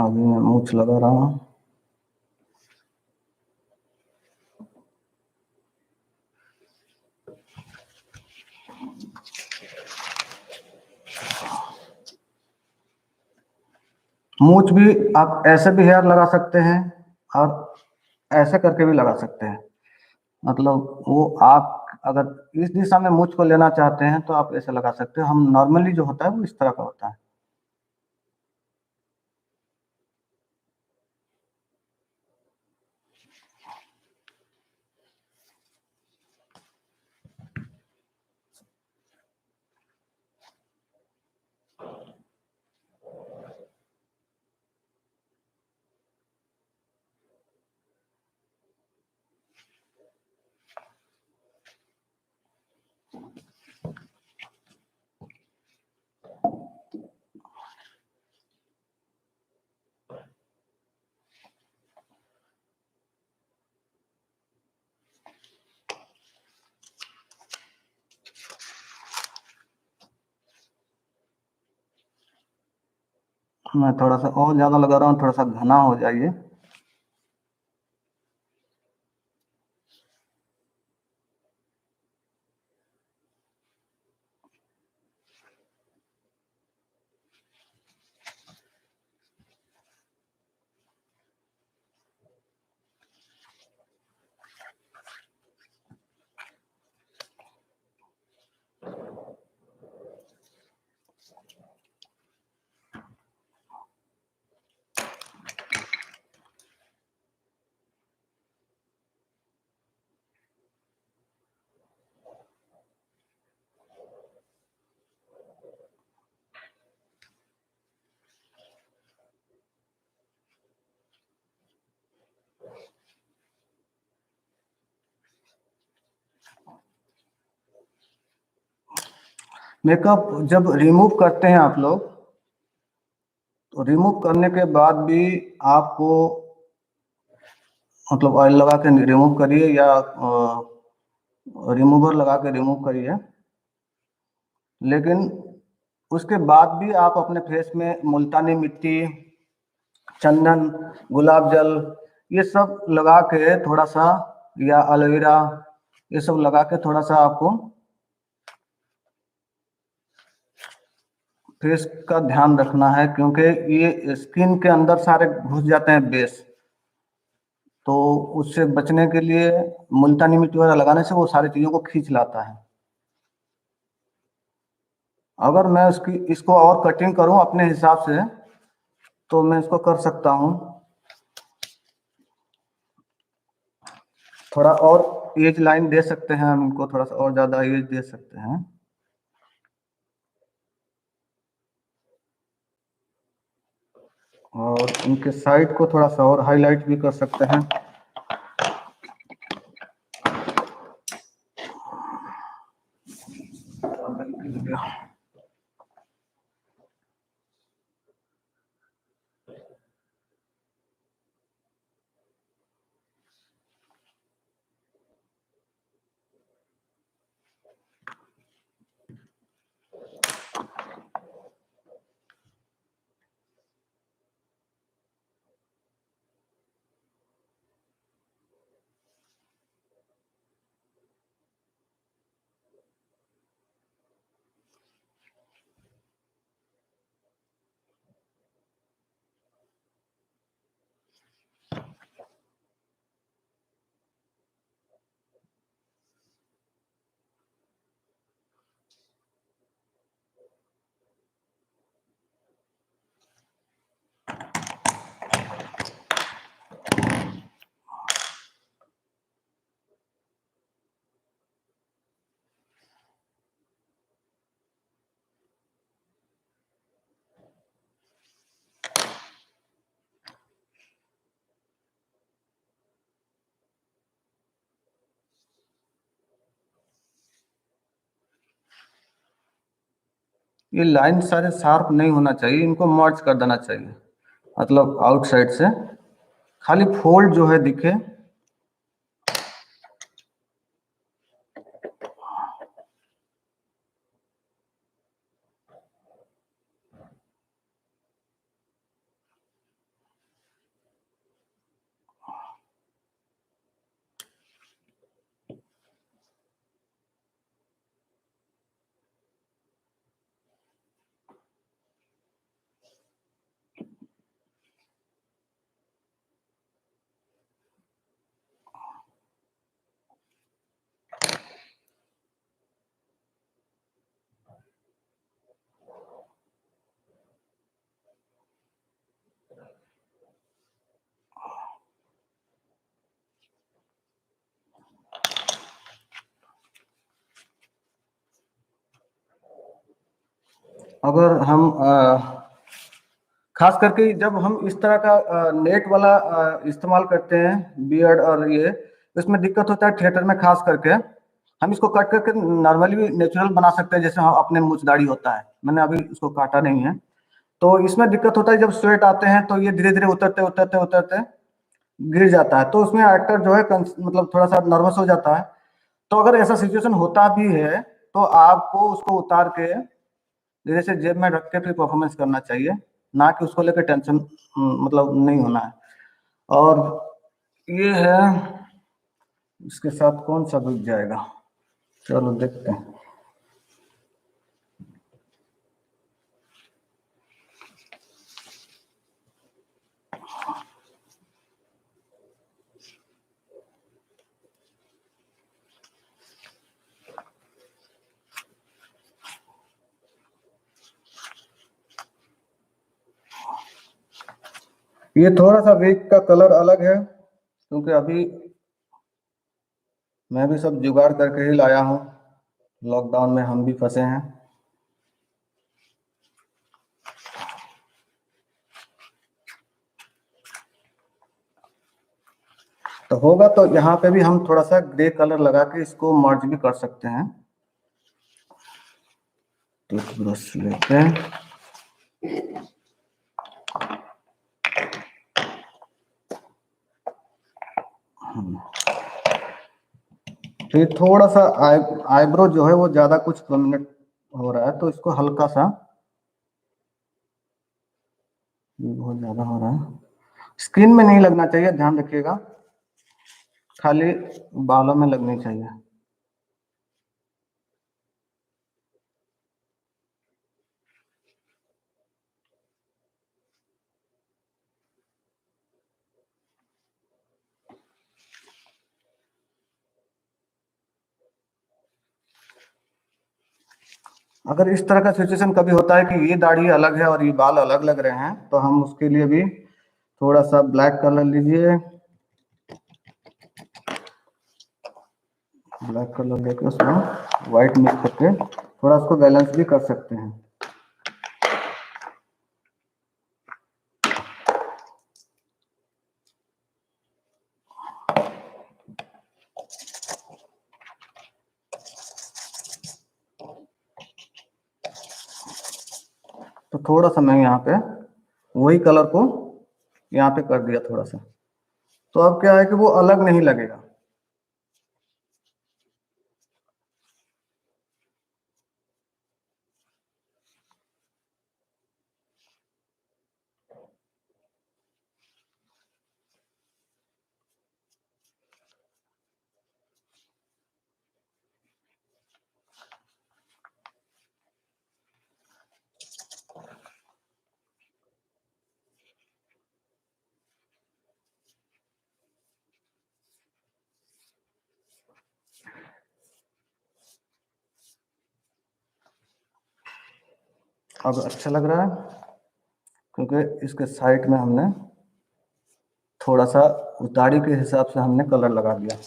अभी मैं मूछ लगा रहा हूँ। मूछ भी आप ऐसे भी हेयर लगा सकते हैं और ऐसे करके भी लगा सकते हैं। मतलब वो आप अगर इस दिशा में मूछ को लेना चाहते हैं तो आप ऐसे लगा सकते हैं। हम नॉर्मली जो होता है वो इस तरह का होता है। मैं थोड़ा सा और ज़्यादा लगा रहा हूँ, थोड़ा सा घना हो जाइए। मेकअप जब रिमूव करते हैं आप लोग, तो रिमूव करने के बाद भी आपको मतलब ऑयल लगा के रिमूव करिए या रिमूवर लगा के रिमूव करिए, लेकिन उसके बाद भी आप अपने फेस में मुल्तानी मिट्टी, चंदन, गुलाब जल, ये सब लगा के थोड़ा सा, या एलोवेरा, ये सब लगा के थोड़ा सा आपको फेस का ध्यान रखना है, क्योंकि ये स्किन के अंदर सारे घुस जाते हैं बेस। तो उससे बचने के लिए मुल्तानी मिट्टी वगैरह लगाने से वो सारी चीज़ों को खींच लाता है। अगर मैं इसको और कटिंग करूं अपने हिसाब से, तो मैं इसको कर सकता हूं। थोड़ा और एज लाइन दे सकते हैं हम इनको, थोड़ा सा और ज़्यादा एज दे सकते हैं। और इनके साइड को थोड़ा सा और हाईलाइट भी कर सकते हैं। ये लाइन सारे शार्प नहीं होना चाहिए, इनको मर्ज कर देना चाहिए, मतलब आउटसाइड से खाली फोल्ड जो है दिखे। अगर हम खास करके जब हम इस तरह का नेट वाला इस्तेमाल करते हैं बियर्ड और ये, इसमें दिक्कत होता है थिएटर में खास करके। हम इसको कट करके नॉर्मली भी नेचुरल बना सकते हैं, जैसे हम अपने मूंछ दाढ़ी होता है, मैंने अभी इसको काटा नहीं है। तो इसमें दिक्कत होता है, जब स्वेट आते हैं तो ये धीरे धीरे उतरते उतरते उतरते गिर जाता है, तो उसमें एक्टर जो है मतलब थोड़ा सा नर्वस हो जाता है। तो अगर ऐसा सिचुएशन होता भी है, तो आपको उसको उतार के धीरे से जेब में रख के फिर परफॉर्मेंस करना चाहिए। ना कि उसको लेकर टेंशन मतलब नहीं होना है। और ये है, इसके साथ कौन सा बिक जाएगा, चलो देखते हैं। ये थोड़ा सा विग का कलर अलग है, क्योंकि अभी मैं भी सब जुगाड़ करके ही लाया हूँ, लॉकडाउन में हम भी फंसे हैं। तो होगा तो यहाँ पे भी हम थोड़ा सा ग्रे कलर लगा के इसको मर्ज भी कर सकते हैं। टूथब्रश लेते हैं, तो ये थोड़ा सा आईब्रो जो है वो ज्यादा कुछ प्रोमिनेंट हो रहा है, तो इसको हल्का सा, ये बहुत ज्यादा हो रहा है, स्किन में नहीं लगना चाहिए, ध्यान रखिएगा, खाली बालों में लगनी चाहिए। अगर इस तरह का सिचुएशन कभी होता है कि ये दाढ़ी अलग है और ये बाल अलग लग रहे हैं, तो हम उसके लिए भी थोड़ा सा ब्लैक कलर लीजिए, ब्लैक कलर लेके उसमें व्हाइट मिक्स करके थोड़ा उसको बैलेंस भी कर सकते हैं। तो थोड़ा सा मैं यहाँ पे वही कलर को यहाँ पे कर दिया थोड़ा सा, तो अब क्या है कि वो अलग नहीं लगेगा। अब अच्छा लग रहा है, क्योंकि इसके साइड में हमने थोड़ा सा उतारी के हिसाब से हमने कलर लगा दिया।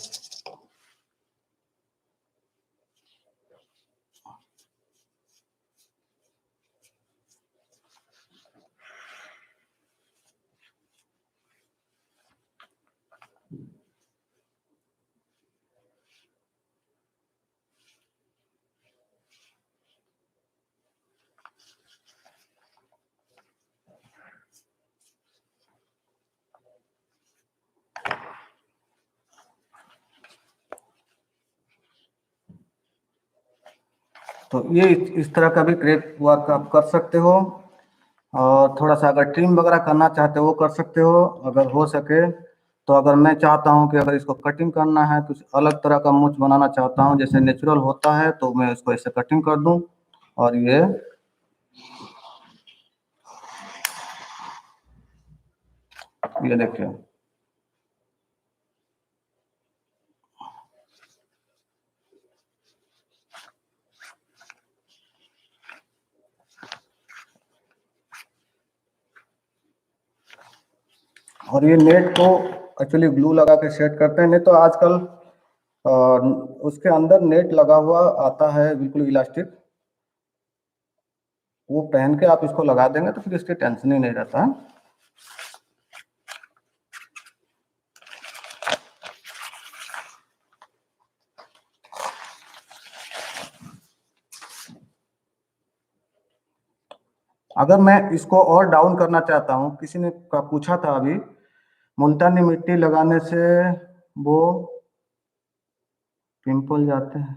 तो ये इस तरह का भी क्रेप वर्क आप कर सकते हो, और थोड़ा सा अगर ट्रिम वगैरह करना चाहते हो वो कर सकते हो, अगर हो सके तो। अगर मैं चाहता हूँ कि अगर इसको कटिंग करना है, कुछ अलग तरह का मूंछ बनाना चाहता हूँ जैसे नेचुरल होता है, तो मैं इसको ऐसे कटिंग कर दूं, और ये देखिए। और ये नेट को एक्चुअली ग्लू लगा के सेट करते हैं, नहीं तो आजकल अ, उसके अंदर नेट लगा हुआ आता है बिल्कुल इलास्टिक, वो पहन के आप इसको लगा देंगे तो फिर इसकी टेंशन ही नहीं रहता है। अगर मैं इसको और डाउन करना चाहता हूँ, किसी ने का पूछा था अभी, मुल्तानी मिट्टी लगाने से वो पिंपल जाते हैं,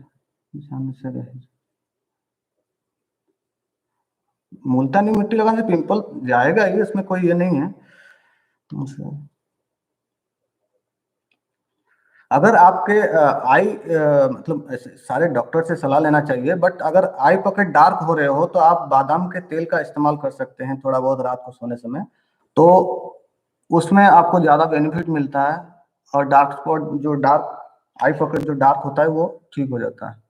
जाने से रहे। मुल्तानी मिट्टी लगाने से पिंपल जाएगा ही, इसमें कोई ये नहीं है। अगर आपके आई मतलब सारे डॉक्टर से सलाह लेना चाहिए, बट अगर आई पॉकेट डार्क हो रहे हो तो आप बादाम के तेल का इस्तेमाल कर सकते हैं थोड़ा बहुत रात को सोने समय, तो उसमें आपको ज़्यादा बेनिफिट मिलता है और डार्क स्पॉट जो डार्क आई पॉकेट जो डार्क होता है वो ठीक हो जाता है।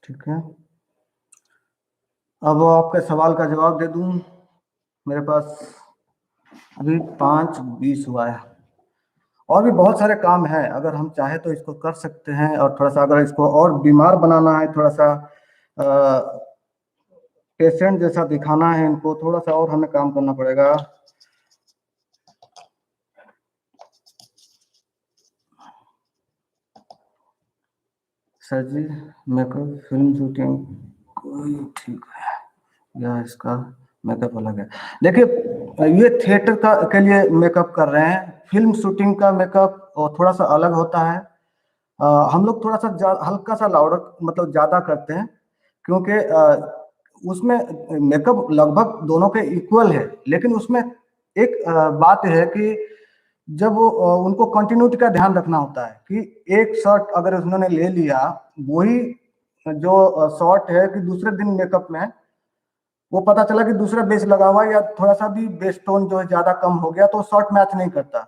ठीक है, अब आपके सवाल का जवाब दे दूं। मेरे पास अभी 5:20 हुआ है, और भी बहुत सारे काम हैं, अगर हम चाहे तो इसको कर सकते हैं। और थोड़ा सा अगर इसको और बीमार बनाना है, थोड़ा सा पेशेंट जैसा दिखाना है इनको, थोड़ा सा और हमें काम करना पड़ेगा। सर जी मेकअप फिल्म शूटिंग कोई ठीक है या इसका मेकअप अलग है? देखिए ये थिएटर का के लिए मेकअप कर रहे हैं, फिल्म शूटिंग का मेकअप थोड़ा सा अलग होता है। हम लोग थोड़ा सा हल्का सा लाउडर मतलब ज़्यादा करते हैं, क्योंकि उसमें मेकअप लगभग दोनों के इक्वल है, लेकिन उसमें एक बात है कि जब वो उनको कंटिन्यूटी का ध्यान रखना होता है कि एक शॉट अगर उन्होंने ले लिया, वही जो शॉट है कि दूसरे दिन मेकअप में वो पता चला कि दूसरा बेस लगा हुआ या थोड़ा सा भी बेस टोन जो है ज्यादा कम हो गया तो शॉट मैच नहीं करता,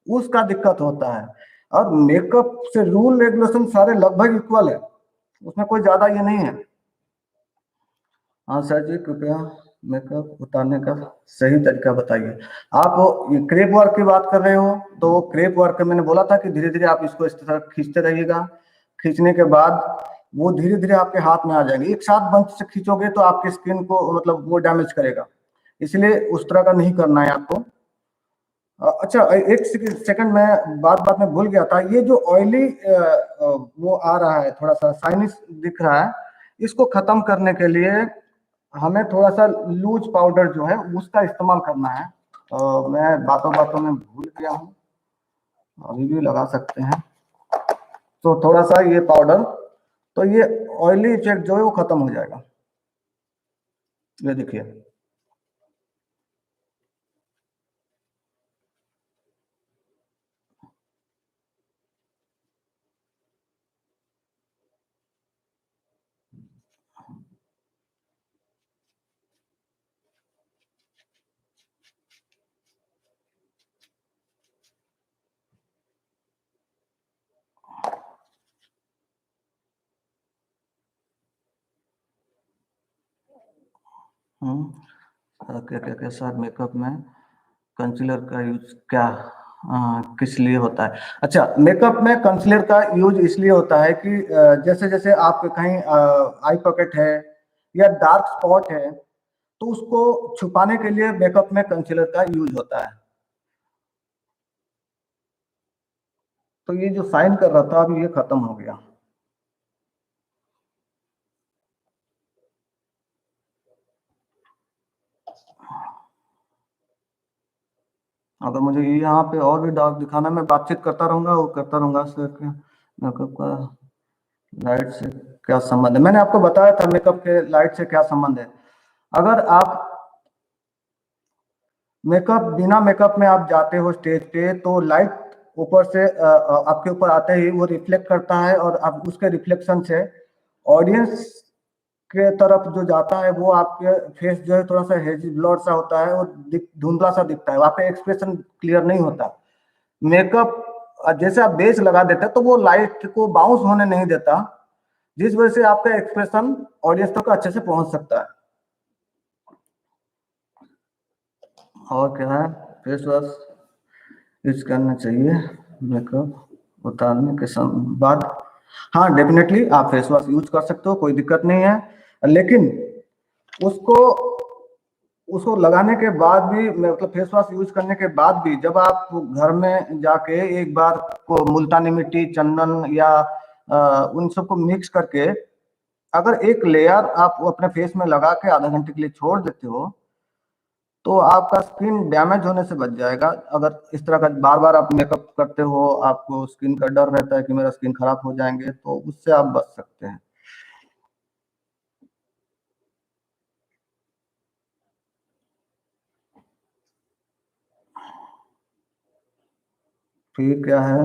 उसका दिक्कत होता है। और मेकअप से रूल रेगुलेशन सारे लगभग इक्वल है, उसमें कोई ज्यादा ये नहीं है। हाँ सर जी कृपया मेकअप उतारने का सही तरीका बताइए। आप ये क्रेप वर्क की बात कर रहे हो, तो क्रेप वर्क मैंने बोला था कि धीरे धीरे आप इसको इस तरह खींचते रहिएगा। खींचने के बाद वो धीरे धीरे आपके हाथ में आ जाएंगे। एक साथ बंच से खींचोगे तो आपकी स्किन को मतलब वो डैमेज करेगा, इसलिए उस तरह का नहीं करना है आपको। अच्छा एक सेकंड में बात बात में भूल गया था, ये जो ऑयली वो आ रहा है, थोड़ा सा साइनिस दिख रहा है, इसको खत्म करने के लिए हमें थोड़ा सा लूज पाउडर जो है उसका इस्तेमाल करना है। मैं बातों बातों में भूल गया हूँ, अभी भी लगा सकते हैं। तो थोड़ा सा ये पाउडर, तो ये ऑयली इफेक्ट जो है वो खत्म हो जाएगा। ये देखिए, क्या क्या क्या सर मेकअप में कंसीलर का यूज क्या किस लिए होता है? अच्छा, मेकअप में कंसीलर का यूज इसलिए होता है कि जैसे जैसे आप कहीं आई पॉकेट है या डार्क स्पॉट है, तो उसको छुपाने के लिए मेकअप में कंसीलर का यूज होता है। तो ये जो साइन कर रहा था अभी ये खत्म हो गया। अगर मुझे यहाँ पे और भी डार्क दिखाना, मैं बातचीत करता रहूंगा, वो करता रहूंगा सर के मेकअप का लाइट से क्या संबंध है। मैंने आपको बताया था मेकअप के लाइट से क्या संबंध है। अगर आप मेकअप बिना मेकअप में आप जाते हो स्टेज पे, तो लाइट ऊपर से आपके ऊपर आते ही वो रिफ्लेक्ट करता है, और आप उसके रिफ्लेक्शन से ऑडियंस के तरफ जो जाता है वो आपके फेस जो है थोड़ा सा हेजी ब्लर सा होता है, वो धुंधला सा दिखता है, वहाँ पे एक्सप्रेशन क्लियर नहीं होता। मेकअप जैसे आप बेस लगा देते हैं तो वो लाइट को बाउंस होने नहीं देता, जिस वजह से आपका एक्सप्रेशन ऑडियंस तक अच्छे से पहुंच सकता है। और क्या है, फेस वॉश यूज करना चाहिए मेकअप उतारने के बाद? हाँ डेफिनेटली आप फेस वॉश यूज कर सकते हो, कोई दिक्कत नहीं है, लेकिन उसको उसको लगाने के बाद भी मतलब फेस वॉश यूज करने के बाद भी जब आप घर में जाके एक बार को मुल्तानी मिट्टी, चंदन या उन सबको मिक्स करके अगर एक लेयर आप अपने फेस में लगा के आधा घंटे के लिए छोड़ देते हो तो आपका स्किन डैमेज होने से बच जाएगा। अगर इस तरह का बार बार आप मेकअप करते हो, आपको स्किन का डर रहता है कि मेरा स्किन खराब हो जाएंगे, तो उससे आप बच सकते हैं। फिर क्या है,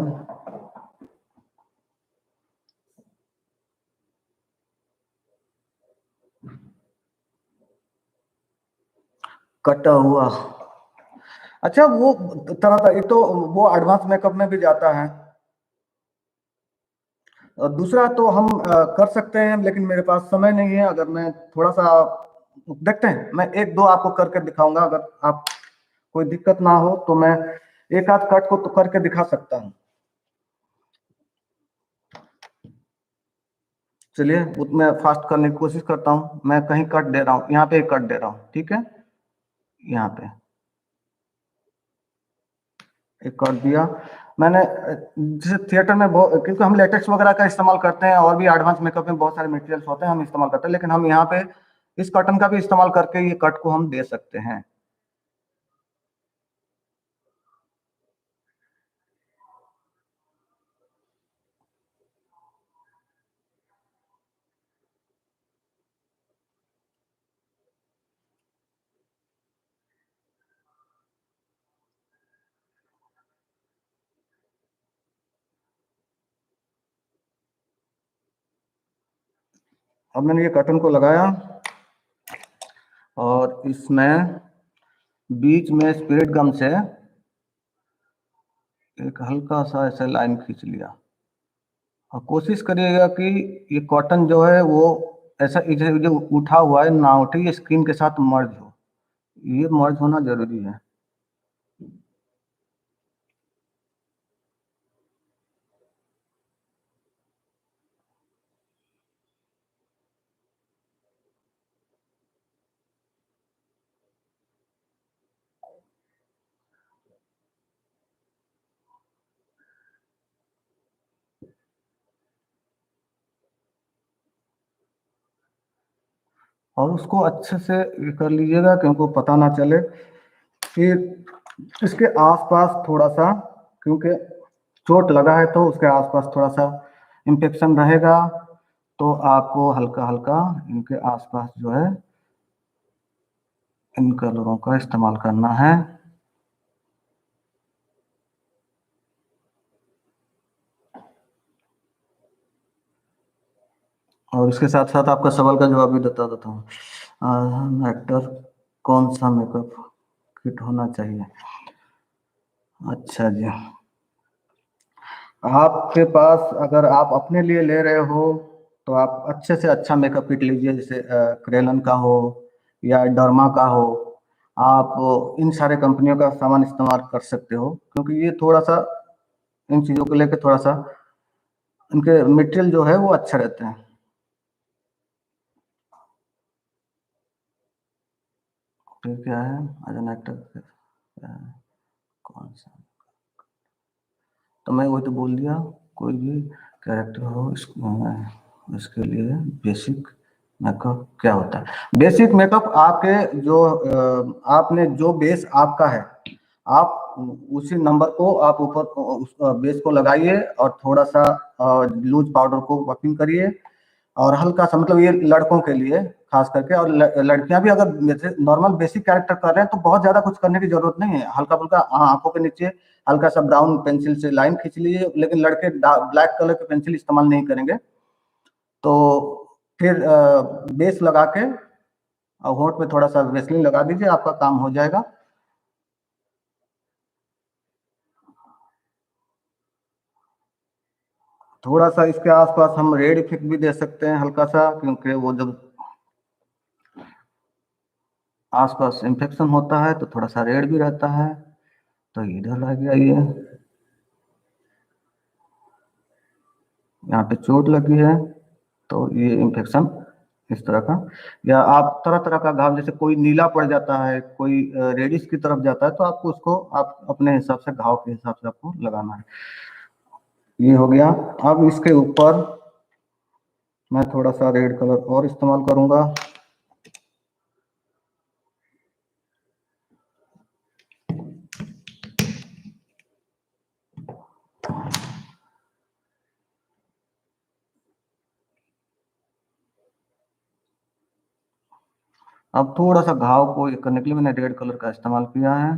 कटा हुआ। अच्छा, वो तरह तरह, एक तो वो एडवांस मेकअप में भी जाता है। और दूसरा तो हम कर सकते हैं, लेकिन मेरे पास समय नहीं है। अगर मैं थोड़ा सा देखते हैं, मैं एक दो आपको करके दिखाऊंगा, अगर आप कोई दिक्कत ना हो तो मैं एक आध कट को तो करके दिखा सकता हूँ। चलिए मैं फास्ट करने की कोशिश करता हूँ। मैं कहीं कट दे रहा हूँ, यहाँ पे एक कट दे रहा हूँ, ठीक है। यहाँ पे एक कर दिया मैंने। जैसे थिएटर में बहुत, क्योंकि हम लेटेक्स वगैरह का इस्तेमाल करते हैं और भी एडवांस मेकअप में बहुत सारे मटेरियल्स होते हैं हम इस्तेमाल करते हैं, लेकिन हम यहाँ पे इस कॉटन का भी इस्तेमाल करके ये कट को हम दे सकते हैं। अब मैंने ये कॉटन को लगाया और इसमें बीच में स्पिरिट गम से एक हल्का सा ऐसे लाइन खींच लिया। और कोशिश करिएगा कि ये कॉटन जो है वो ऐसा इधर जो उठा हुआ है ना उठे, ये स्किन के साथ मर्ज हो। ये मर्ज होना जरूरी है। और उसको अच्छे से ये कर लीजिएगा कि उनको पता ना चले। फिर इसके आसपास थोड़ा सा, क्योंकि चोट लगा है तो उसके आसपास थोड़ा सा इन्फेक्शन रहेगा, तो आपको हल्का हल्का इनके आसपास जो है इन कलरों का इस्तेमाल करना है। और इसके साथ साथ आपका सवाल का जवाब भी बता देता हूँ। एक्टर कौन सा मेकअप किट होना चाहिए? अच्छा जी, आपके पास अगर आप अपने लिए ले रहे हो तो आप अच्छे से अच्छा मेकअप किट लीजिए, जैसे क्रेलन का हो या डर्मा का हो। आप इन सारे कंपनियों का सामान इस्तेमाल कर सकते हो, क्योंकि ये थोड़ा सा इन चीज़ों को लेकर थोड़ा सा इनके मटेरियल जो है वो अच्छे रहते हैं। फिर क्या है, एज एन एक्टर कौन सा, तो मैं वही तो बोल दिया, कोई भी कैरेक्टर हो इसके लिए बेसिक मेकअप क्या होता है। बेसिक मेकअप आपके जो आपने जो बेस आपका है, आप उसी नंबर को आप ऊपर उस बेस को लगाइए और थोड़ा सा लूज पाउडर को वर्किंग करिए। और हल्का सा, मतलब ये लड़कों के लिए खास करके, और लड़कियां भी अगर जैसे नॉर्मल बेसिक कैरेक्टर कर रहे हैं तो बहुत ज्यादा कुछ करने की जरूरत नहीं है। हल्का फुल्का आंखों के नीचे हल्का सा ब्राउन पेंसिल से लाइन खींच लीजिए, लेकिन लड़के ब्लैक कलर के पेंसिल इस्तेमाल नहीं करेंगे। तो फिर बेस लगा के और होंठ में थोड़ा सा वेसलिन लगा दीजिए, आपका काम हो जाएगा। थोड़ा सा इसके आसपास हम रेड इफेक्ट भी दे सकते हैं हल्का सा, क्योंकि वो जब आसपास इन्फेक्शन होता है तो थोड़ा सा रेड भी रहता है। तो इधर लग गया ये, यहाँ पे चोट लगी है तो ये इन्फेक्शन इस तरह का, या आप तरह तरह का घाव, जैसे कोई नीला पड़ जाता है, कोई रेडिश की तरफ जाता है, तो आपको उसको आप अपने हिसाब से घाव के हिसाब से आपको लगाना है। ये हो गया। अब इसके ऊपर मैं थोड़ा सा रेड कलर और इस्तेमाल करूंगा। अब थोड़ा सा घाव को करने के लिए मैंने रेड कलर का इस्तेमाल किया है।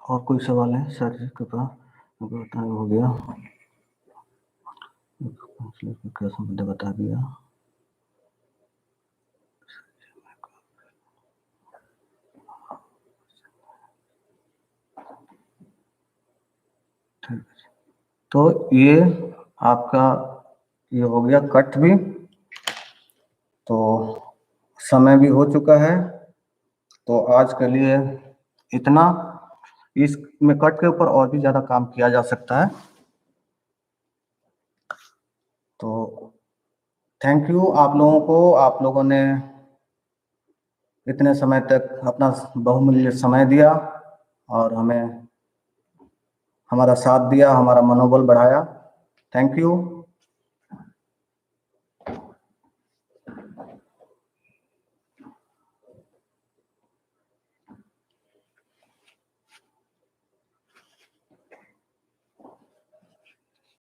और कोई सवाल है सर जी के पास? हो गया, कैसे मुझे बता दिया। ठीक है, तो ये आपका ये हो गया कट भी। तो समय भी हो चुका है, तो आज के लिए इतना। इसमें कट के ऊपर और भी ज्यादा काम किया जा सकता है। तो थैंक यू आप लोगों को, आप लोगों ने इतने समय तक अपना बहुमूल्य समय दिया और हमें हमारा साथ दिया, हमारा मनोबल बढ़ाया। Thank you.